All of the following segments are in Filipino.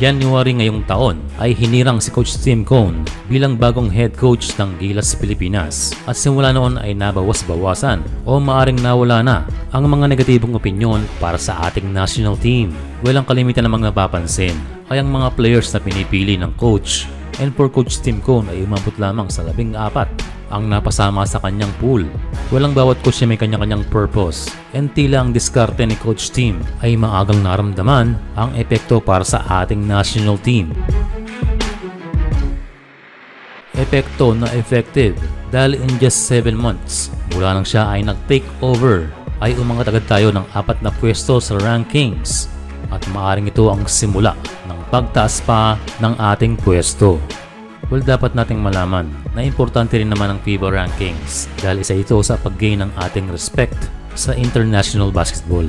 January ngayong taon ay hinirang si Coach Tim Cone bilang bagong head coach ng Gilas Pilipinas at simula noon ay nabawas-bawasan o maaring nawala na ang mga negatibong opinyon para sa ating national team. Walang kalimitan namang napapansin ay ang mga players na pinipili ng coach, and for Coach Tim Cone ay umabot lamang sa 14 ang napasama sa kanyang pool. Walang bawat coach na may kanya-kanyang purpose, and tila ang diskarte ni Coach Tim ay maagang naramdaman ang epekto para sa ating national team. Epekto na effective dahil in just 7 months mula nang siya ay nag-take over ay umangat agad tayo ng 4 na pwesto sa rankings, at maaring ito ang simula ng pagtaas pa ng ating pwesto. Well, dapat nating malaman na importante rin naman ang FIBA rankings dahil isa ito sa pag-gain ng ating respect sa international basketball.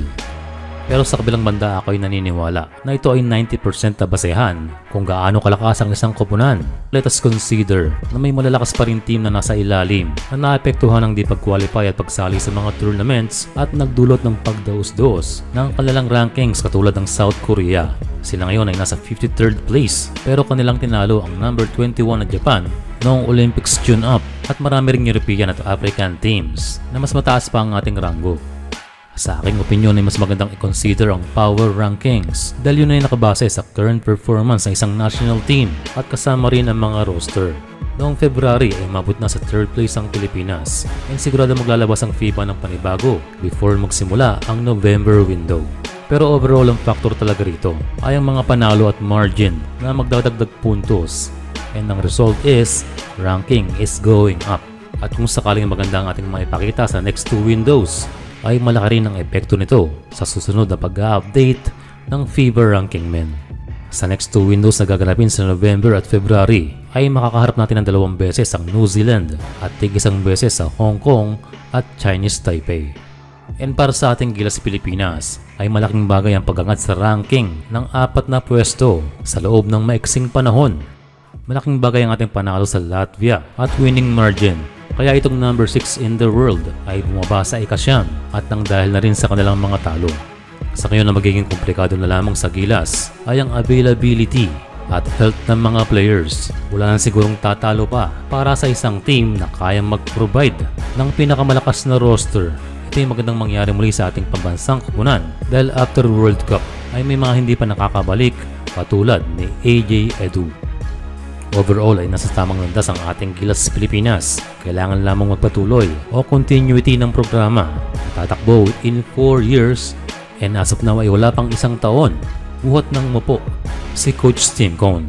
Pero sa kabilang banda ako ay naniniwala na ito ay 90% na basehan kung gaano kalakas ang isang koponan. Let us consider na may malalakas pa rin team na nasa ilalim na naapektuhan ng di pag-qualify at pagsali sa mga tournaments at nagdulot ng pagdaos-dos ng kanilang rankings katulad ng South Korea. Sila ngayon ay nasa 53rd place pero kanilang tinalo ang number 21 na Japan noong Olympics tune-up, at marami ring European at African teams na mas mataas pa ang ating ranggo. Sa aking opinion ay mas magandang i-consider ang power rankings dahil yun ay nakabase sa current performance ng isang national team at kasama rin ang mga roster. Noong February ay mabot na sa 3rd place ang Pilipinas, and sigurado maglalabas ang FIBA ng panibago before magsimula ang November window. Pero overall ang factor talaga rito ay ang mga panalo at margin na magdadagdag puntos, and ang result is ranking is going up. At kung sakaling maganda ang ating maipakita sa next 2 windows, ay malaki rin ang epekto nito sa susunod na pag-update ng FIBA ranking men. Sa next 2 windows na gaganapin sa November at February ay makakaharap natin ng 2 beses ang New Zealand at tig-1 beses sa Hong Kong at Chinese Taipei. And para sa ating Gilas Pilipinas ay malaking bagay ang pag-angat sa ranking ng 4 na pwesto sa loob ng maiksing panahon. Malaking bagay ang ating panalo sa Latvia at winning margin. Kaya itong number 6 in the world ay bumaba sa ika-9 at nang dahil na rin sa kanilang mga talo. Sa ngayon na magiging komplikado na lamang sa Gilas ay ang availability at health ng mga players. Wala na sigurong tatalo pa para sa isang team na kayang mag-provide ng pinakamalakas na roster. Ito ay magandang mangyari muli sa ating pambansang koponan dahil after World Cup ay may mga hindi pa nakakabalik katulad ni AJ Edu. Overall ay nasa tamang landas ang ating Gilas Pilipinas. Kailangan lamang magpatuloy o continuity ng programa. Tatakbo within 4 years, and as of now ay wala pang 1 taon. Buhat ng mupo si Coach Tim Cone.